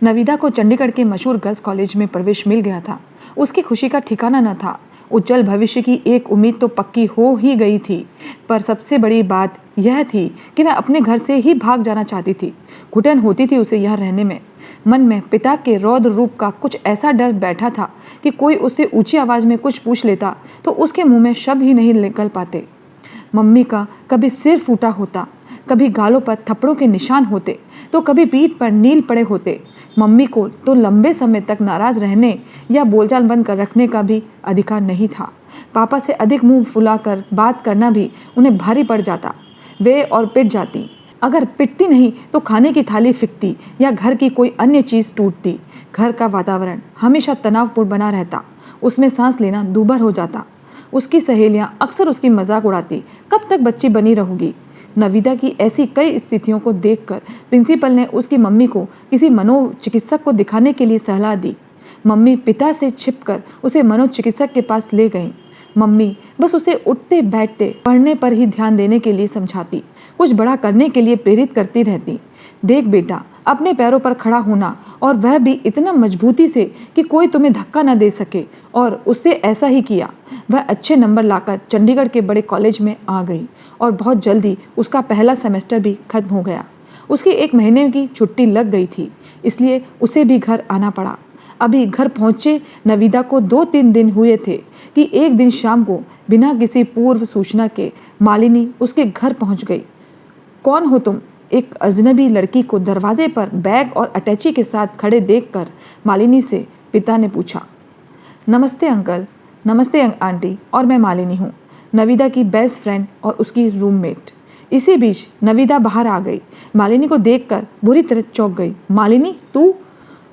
नविदा को चंडीगढ़ के मशहूर गर्ल्स कॉलेज में प्रवेश मिल गया था। उसकी खुशी का ठिकाना न था। उज्जवल भविष्य की एक उम्मीद तो पक्की हो ही गई थी, पर सबसे बड़ी बात यह थी कि वह अपने घर से ही भाग जाना चाहती थी। घुटन होती थी उसे यहाँ रहने में। मन में पिता के रौद्र रूप का कुछ ऐसा डर बैठा था कि कोई उससे ऊंची आवाज में कुछ पूछ लेता तो उसके मुंह में शब्द ही नहीं निकल पाते। मम्मी का कभी सिर फूटा होता, कभी गालों पर थप्पड़ों के निशान होते, तो कभी पीठ पर नील पड़े होते। मम्मी को तो लंबे समय तक नाराज रहने या बोलचाल बंद कर रखने का भी अधिकार नहीं था। पापा से अधिक मुंह फुलाकर बात करना भी उन्हें भारी पड़ जाता। वे और पिट जाती। अगर पिटती नहीं तो खाने की थाली फिकती या घर की कोई अन्य चीज टूटती। घर का वातावरण हमेशा तनावपूर्ण बना रहता। उसमें सांस लेना दूभर हो जाता। उसकी सहेलियां अक्सर उसकी मजाक उड़ाती, कब तक बच्ची बनी रहोगी। नविदा की ऐसी कई स्थितियों को देखकर प्रिंसिपल ने उसकी मम्मी को किसी मनोचिकित्सक को दिखाने के लिए सलाह दी। मम्मी पिता से छिपकर उसे मनोचिकित्सक के पास ले गईं। मम्मी बस उसे उठते बैठते पढ़ने पर ही ध्यान देने के लिए समझाती, कुछ बड़ा करने के लिए प्रेरित करती रहती। देख बेटा, अपने पैरों पर खड़ा होना, और वह भी इतना मजबूती से कि कोई तुम्हें धक्का न दे सके, और उससे ऐसा ही किया। वह अच्छे नंबर लाकर चंडीगढ़ के बड़े कॉलेज में आ गई और बहुत जल्दी उसका पहला सेमेस्टर भी खत्म हो गया। उसकी 1 महीने की छुट्टी लग गई थी, इसलिए उसे भी घर आना पड़ा। अभी घर पहुंचे नविदा को 2-3 दिन हुए थे कि एक दिन शाम को बिना किसी पूर्व सूचना के मालिनी उसके घर पहुंच गई। कौन हो तुम? एक अजनबी लड़की को दरवाजे पर बैग और अटैची के साथ खड़े देखकर मालिनी से पिता ने पूछा। नमस्ते अंकल। नमस्ते आंटी, और मैं मालिनी हूँ, नविदा की बेस्ट फ्रेंड और उसकी रूममेट। इसी बीच नविदा बाहर आ गई। मालिनी को देखकर बुरी तरह चौंक गई। मालिनी, तू?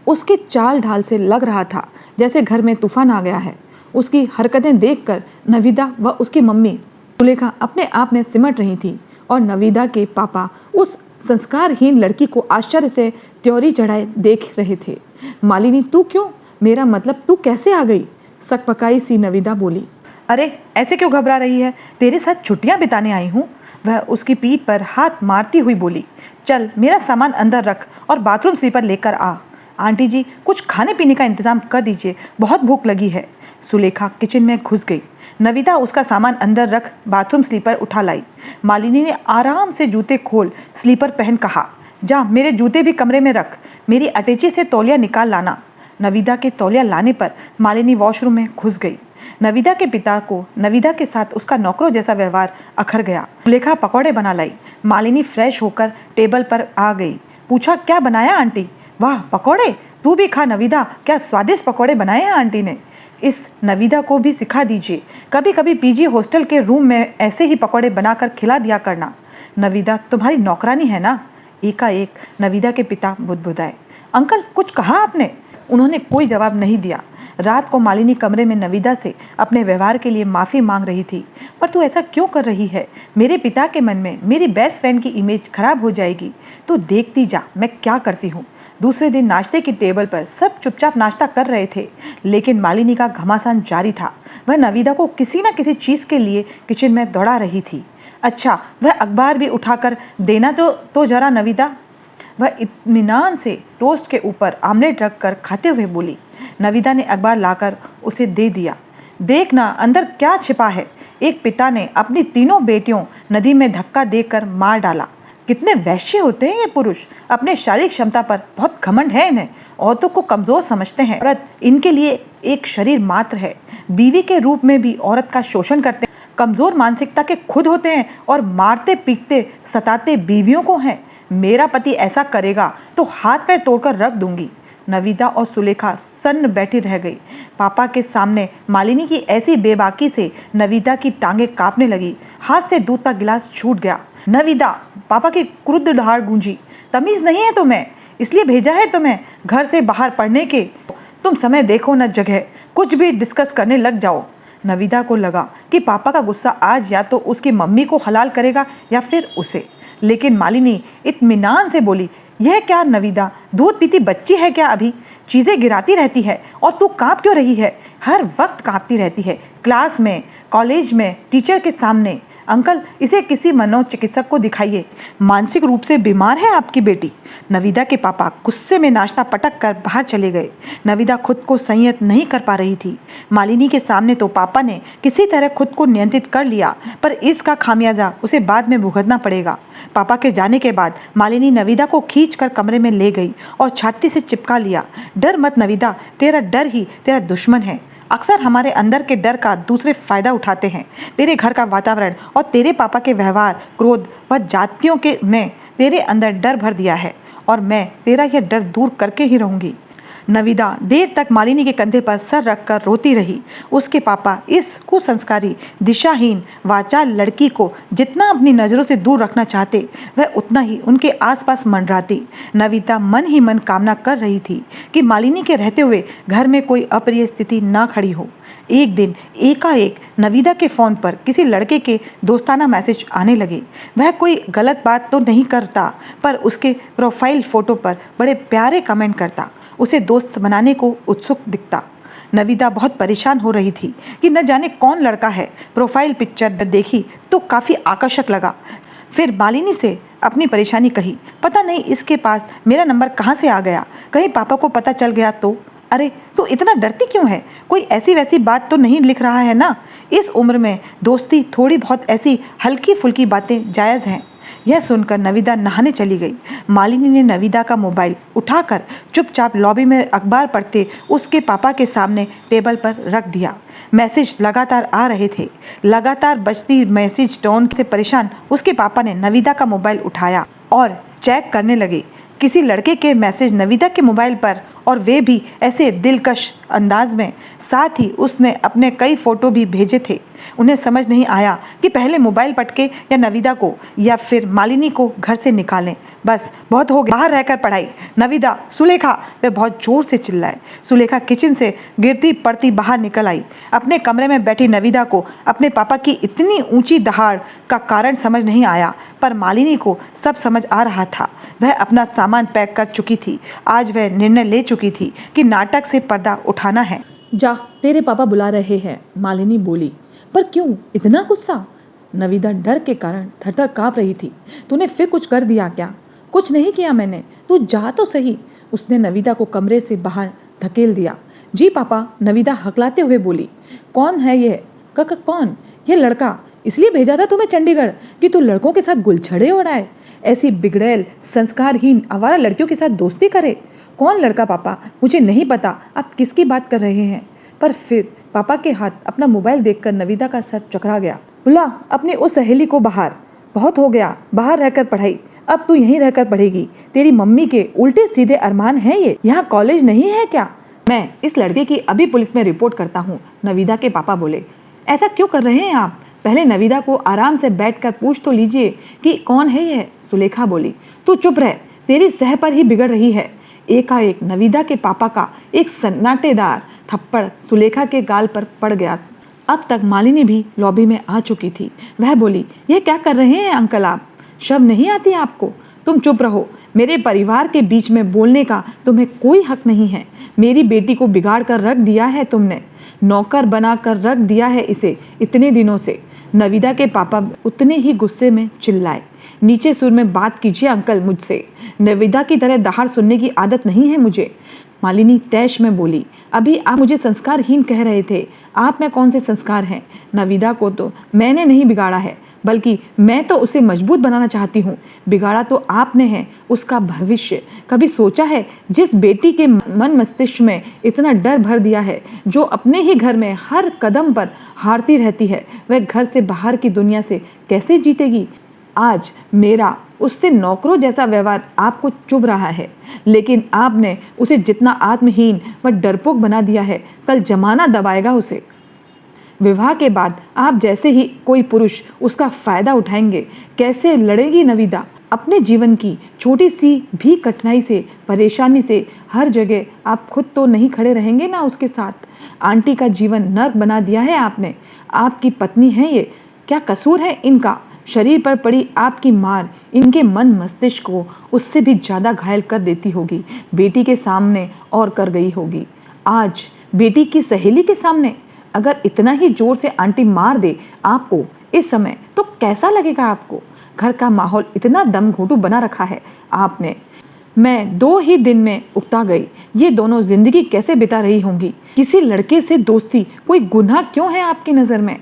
उसके चाल ढाल से लग रहा था जैसे घर में तूफान आ गया है। उसकी हरकतें देखकर नविदा व उसकी मम्मी सुलेखा अपने आप में सिमट रही थी, और नविदा के पापा उस संस्कारहीन लड़की को आश्चर्य से त्योरी चढ़ाए देख रहे थे। मालिनी, तू क्यों? मेरा मतलब तू कैसे आ गई? सकपकाई सी नविदा बोली। अरे ऐसे क्यों घबरा रही है? तेरे साथ छुट्टियां बिताने आई हूँ, वह उसकी पीठ पर हाथ मारती हुई बोली। चल मेरा सामान अंदर रख और बाथरूम स्लीपर लेकर आ। आंटी जी, कुछ खाने पीने का इंतजाम कर दीजिए, बहुत भूख लगी है। सुलेखा किचन में घुस गई। नविदा उसका सामान अंदर रख बाथरूम स्लीपर उठा लाई। मालिनी ने आराम से जूते खोल स्लीपर पहन कहा, जा मेरे जूते भी कमरे में रख, मेरी अटैची से तौलिया निकाल लाना। नविदा के तौलिया लाने पर मालिनी वॉशरूम में घुस गई। नविदा के पिता को नविदा के साथ उसका नौकरों जैसा व्यवहार अखर गया। सुलेखा पकौड़े बना लाई। मालिनी फ्रेश होकर टेबल पर आ गई। पूछा, क्या बनाया आंटी? वाह पकौड़े, तू भी खा नविदा, क्या स्वादिष्ट पकौड़े बनाए हैं आंटी ने। इस नविदा को भी सिखा दीजिए, कभी कभी पीजी हॉस्टल के रूम में ऐसे ही पकौड़े बनाकर खिला दिया करना। नविदा तुम्हारी नौकरानी है ना? एकाएक नविदा के पिता बुदबुदाए। अंकल, कुछ कहा आपने? उन्होंने कोई जवाब नहीं दिया। रात को मालिनी कमरे में नविदा से अपने व्यवहार के लिए माफ़ी मांग रही थी। पर तू ऐसा क्यों कर रही है? मेरे पिता के मन में मेरी बेस्ट फ्रेंड की इमेज खराब हो जाएगी। तू देखती जा मैं क्या करती हूँ। दूसरे दिन नाश्ते की टेबल पर सब चुपचाप नाश्ता कर रहे थे, लेकिन मालिनी का घमासान जारी था। वह नविदा को किसी न किसी चीज़ के लिए किचन में दौड़ा रही थी। अच्छा, वह अखबार भी उठाकर देना तो जरा नविदा। वह इत्मीनान से टोस्ट के ऊपर आमलेट रखकर खाते हुए बोली। नविदा ने अखबार लाकर उसे दे दिया। देखना अंदर क्या छिपा है। एक पिता ने अपनी 3 बेटियों नदी में धक्का देकर मार डाला। कितने वैश्य होते हैं ये पुरुष। अपने शारीरिक क्षमता पर बहुत घमंड है इन्हें। औरतों को कमजोर समझते हैं। औरत इनके लिए एक शरीर मात्र है। बीवी के रूप में भी औरत का शोषण करते हैं। कमजोर मानसिकता के खुद होते हैं और मारते पीटते सताते बीवियों को हैं। मेरा पति ऐसा करेगा तो हाथ पैर तोड़कर रख दूंगी। नविदा और सुलेखा सन्न बैठी रह गई। पापा के सामने मालिनी की ऐसी बेबाकी से नविदा की टांगें कांपने लगी। हाथ से दूध का गिलास छूट गया। नविदा, पापा की क्रुद्ध दहाड़ गूंजी। तमीज नहीं है तुम्हें, इसलिए भेजा है तुम्हें घर से बाहर पढ़ने के। तुम समय देखो न जगह, कुछ भी डिस्कस करने लग जाओ। नविदा को लगा कि पापा का गुस्सा आज या तो उसकी मम्मी को हलाल करेगा या फिर उसे। लेकिन मालिनी इत्मीनान से बोली, यह क्या नविदा, दूध पीती बच्ची है क्या अभी? चीज़ें गिराती रहती है और तू काँप क्यों रही है? हर वक्त काँपती रहती है, क्लास में, कॉलेज में, टीचर के सामने। अंकल, इसे किसी मनोचिकित्सक को दिखाइए, मानसिक रूप से बीमार है आपकी बेटी। नविदा के पापा गुस्से में नाश्ता पटक कर बाहर चले गए। नविदा खुद को संयत नहीं कर पा रही थी। मालिनी के सामने तो पापा ने किसी तरह खुद को नियंत्रित कर लिया, पर इसका खामियाजा उसे बाद में भुगतना पड़ेगा। पापा के जाने के बाद मालिनी नविदा को खींच कर कमरे में ले गई और छाती से चिपका लिया। डर मत नविदा, तेरा डर ही तेरा दुश्मन है। अक्सर हमारे अंदर के डर का दूसरे फायदा उठाते हैं। तेरे घर का वातावरण और तेरे पापा के व्यवहार, क्रोध व जातियों के ने तेरे अंदर डर भर दिया है और मैं तेरा यह डर दूर करके ही रहूंगी। नविदा देर तक मालिनी के कंधे पर सर रखकर रोती रही। उसके पापा इस कुसंस्कारी, दिशाहीन, वाचाल लड़की को जितना अपनी नज़रों से दूर रखना चाहते, वह उतना ही उनके आसपास मंडराती। नविदा मन ही मन कामना कर रही थी कि मालिनी के रहते हुए घर में कोई अप्रिय स्थिति ना खड़ी हो। एक दिन एकाएक नविदा के फ़ोन पर किसी लड़के के दोस्ताना मैसेज आने लगे। वह कोई गलत बात तो नहीं करता, पर उसके प्रोफाइल फ़ोटो पर बड़े प्यारे कमेंट करता, उसे दोस्त बनाने को उत्सुक दिखता। नविदा बहुत परेशान हो रही थी कि न जाने कौन लड़का है। प्रोफाइल पिक्चर देखी तो काफ़ी आकर्षक लगा। फिर मालिनी से अपनी परेशानी कही। पता नहीं इसके पास मेरा नंबर कहाँ से आ गया, कहीं पापा को पता चल गया तो। अरे तू इतना डरती क्यों है, कोई ऐसी वैसी बात तो नहीं लिख रहा है ना। इस उम्र में दोस्ती थोड़ी बहुत ऐसी हल्की फुल्की बातें जायज़ हैं। यह सुनकर नविदा नहाने चली गई। मालिनी ने नविदा का मोबाइल उठाकर चुपचाप लॉबी में अखबार पढ़ते उसके पापा के सामने टेबल पर रख दिया। मैसेज लगातार आ रहे थे। लगातार बजती मैसेज टोन से परेशान उसके पापा ने नविदा का मोबाइल उठाया और चेक करने लगे। किसी लड़के के मैसेज नविदा के मोबाइल पर, और वे भी ऐसे दिलकश अंदाज में। साथ ही उसने अपने कई फ़ोटो भी भेजे थे। उन्हें समझ नहीं आया कि पहले मोबाइल पटके या नविदा को या फिर मालिनी को घर से निकालें। बस बहुत हो गया, बाहर रहकर पढ़ाई। नविदा, सुलेखा, वे बहुत ज़ोर से चिल्लाए। सुलेखा किचन से गिरती पड़ती बाहर निकल आई। अपने कमरे में बैठी नविदा को अपने पापा की इतनी ऊंची दहाड़ का कारण समझ नहीं आया, पर मालिनी को सब समझ आ रहा था। वह अपना सामान पैक कर चुकी थी। आज वह निर्णय ले चुकी थी कि नाटक से पर्दा उठाना है। जा, तेरे पापा बुला रहे हैं, मालिनी बोली। पर क्यों इतना गुस्सा? नविदा डर के कारण थरथर काँप रही थी। तूने फिर कुछ कर दिया क्या? कुछ नहीं किया मैंने, तू जा तो सही। उसने नविदा को कमरे से बाहर धकेल दिया। जी पापा, नविदा हकलाते हुए बोली। कौन है ये? कौन? ये लड़का इसलिए भेजा था तुम्हें चंडीगढ़ कि तू लड़कों के साथ गुलछड़े उड़ाए, ऐसी बिगड़ैल, संस्कारहीन, आवारा लड़कियों के साथ दोस्ती करे। कौन लड़का पापा? मुझे नहीं पता आप किसकी बात कर रहे हैं। पर फिर पापा के हाथ अपना मोबाइल देखकर नविदा का सर चकरा गया। बुला अपनी उस सहेली को बाहर। बहुत हो गया, बाहर रहकर पढ़ाई, अब तू यहीं रहकर पढ़ेगी। तेरी मम्मी के उल्टे सीधे अरमान हैं ये। यहाँ कॉलेज नहीं है क्या? मैं इस लड़के की अभी पुलिस में रिपोर्ट करता हूँ, नविदा के पापा बोले। ऐसा क्यों कर रहे हैं आप? पहले नविदा को आराम से बैठकर पूछ तो लीजिए कि कौन है यह। सुलेखा बोली। तू चुप रह, तेरी सह पर ही बिगड़ रही है। एकाएक नविदा के पापा का एक सन्नाटेदार थप्पड़ सुलेखा के गाल पर पड़ गया। अब तक मालिनी भी लॉबी में आ चुकी थी। वह बोली, यह क्या कर रहे हैं अंकल आप? शर्म नहीं आती आपको? तुम चुप रहो, मेरे परिवार के बीच में बोलने का तुम्हें कोई हक नहीं है। मेरी बेटी को बिगाड़ कर रख दिया है तुमने, नौकर बना कर रख दिया है इसे इतने दिनों से। नविदा के पापा उतने ही गुस्से में चिल्लाए। नीचे सुर में बात कीजिए अंकल मुझसे, नविदा की तरह दहाड़ सुनने की आदत नहीं है मुझे। मालिनी तैश में बोली। अभी आप मुझे संस्कारहीन कह रहे थे, आप में कौन से संस्कार हैं? नविदा को तो मैंने नहीं बिगाड़ा है, बल्कि मैं तो उसे मजबूत बनाना चाहती हूँ। बिगाड़ा तो आपने है उसका भविष्य। कभी सोचा है जिस बेटी के मन मस्तिष्क में इतना डर भर दिया है, जो अपने ही घर में हर कदम पर हारती रहती है, वह घर से बाहर की दुनिया से कैसे जीतेगी? आज मेरा उससे नौकरों जैसा व्यवहार आपको चुभ रहा है, लेकिन आपने उसे जितना आत्महीन व डरपोक बना दिया है, कल जमाना दबाएगा उसे। विवाह के बाद आप जैसे ही कोई पुरुष उसका फायदा उठाएंगे। कैसे लड़ेगी नविदा अपने जीवन की छोटी सी भी कठिनाई से, परेशानी से? हर जगह आप खुद तो नहीं खड़े रहेंगे ना उसके साथ। आंटी का जीवन नर्क बना दिया है आपने। आपकी पत्नी है ये, क्या कसूर है इनका? शरीर पर पड़ी आपकी मार इनके मन मस्तिष्क को उससे भी ज़्यादा घायल कर देती होगी। बेटी के सामने और कर गई होगी, आज बेटी की सहेली के सामने। अगर इतना ही जोर से आंटी मार दे आपको, इस समय तो कैसा लगेगा आपको? घर का माहौल इतना दम घोंटू बना रखा है आपने। मैं 2 ही दिन में उकता गई। ये दोनों जिंदगी कैसे बिता रही होंगी? किसी लड़के से दोस्ती कोई गुनाह क्यों है आपकी नज़र में?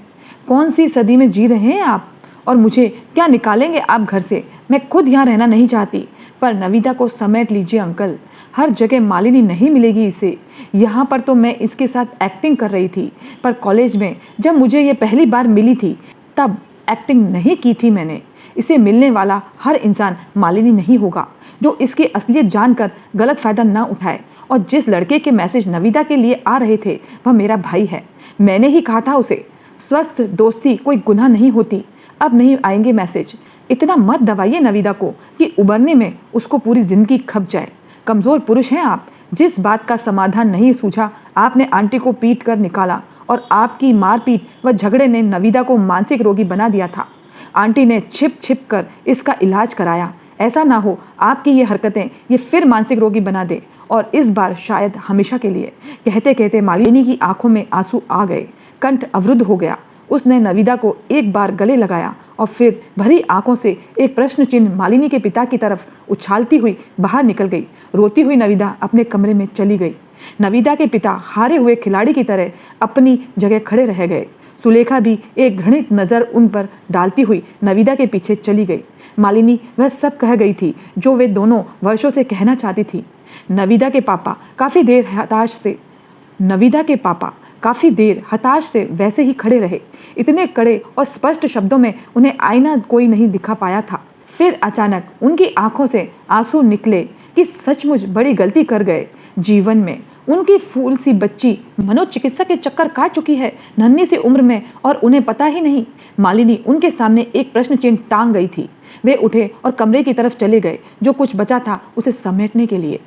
कौन सी सदी में जी रहे हैं आप? और मुझे क्या निकालेंगे आप घर से? मैं खुद यहाँ रहना नहीं चाहती, पर नविता को समेट लीजिए अंकल। हर जगह मालिनी नहीं मिलेगी इसे। यहाँ पर तो मैं इसके साथ एक्टिंग कर रही थी, पर कॉलेज में जब मुझे ये पहली बार मिली थी तब एक्टिंग नहीं की थी मैंने। इसे मिलने वाला हर इंसान मालिनी नहीं होगा जो इसकी असलियत जानकर गलत फ़ायदा न उठाए। और जिस लड़के के मैसेज नविता के लिए आ रहे थे वह मेरा भाई है। मैंने ही कहा था उसे, स्वस्थ दोस्ती कोई गुनाह नहीं होती। अब नहीं आएंगे मैसेज। इतना मत दबाइए नविता को कि उबरने में उसको पूरी जिंदगी खप जाए। कमज़ोर पुरुष हैं आप। जिस बात का समाधान नहीं सूझा आपने आंटी को पीट कर निकाला, और आपकी मारपीट व झगड़े ने नविता को मानसिक रोगी बना दिया था। आंटी ने छिप छिप कर इसका इलाज कराया। ऐसा ना हो आपकी ये हरकतें ये फिर मानसिक रोगी बना दे, और इस बार शायद हमेशा के लिए। कहते कहते मालिनी की आंखों में आंसू आ गए, कंठ अवरुद्ध हो गया। उसने नविता को एक बार गले लगाया और फिर भरी आंखों से एक प्रश्न चिन्ह मालिनी के पिता की तरफ उछालती हुई बाहर निकल गई। रोती हुई नविता अपने कमरे में चली गई। नविता के पिता हारे हुए खिलाड़ी की तरह अपनी जगह खड़े रह गए। सुलेखा भी एक घृणित नज़र उन पर डालती हुई नविता के पीछे चली गई। मालिनी वह सब कह गई थी जो वे दोनों वर्षों से कहना चाहती थी। नविता के पापा काफ़ी देर हताश से वैसे ही खड़े रहे। इतने कड़े और स्पष्ट शब्दों में उन्हें आईना कोई नहीं दिखा पाया था। फिर अचानक उनकी आंखों से आंसू निकले कि सचमुच बड़ी गलती कर गए जीवन में। उनकी फूल सी बच्ची मनोचिकित्सक के चक्कर काट चुकी है नन्ही सी उम्र में, और उन्हें पता ही नहीं। मालिनी उनके सामने एक प्रश्न चिन्ह टांग गई थी। वे उठे और कमरे की तरफ चले गए, जो कुछ बचा था उसे समेटने के लिए।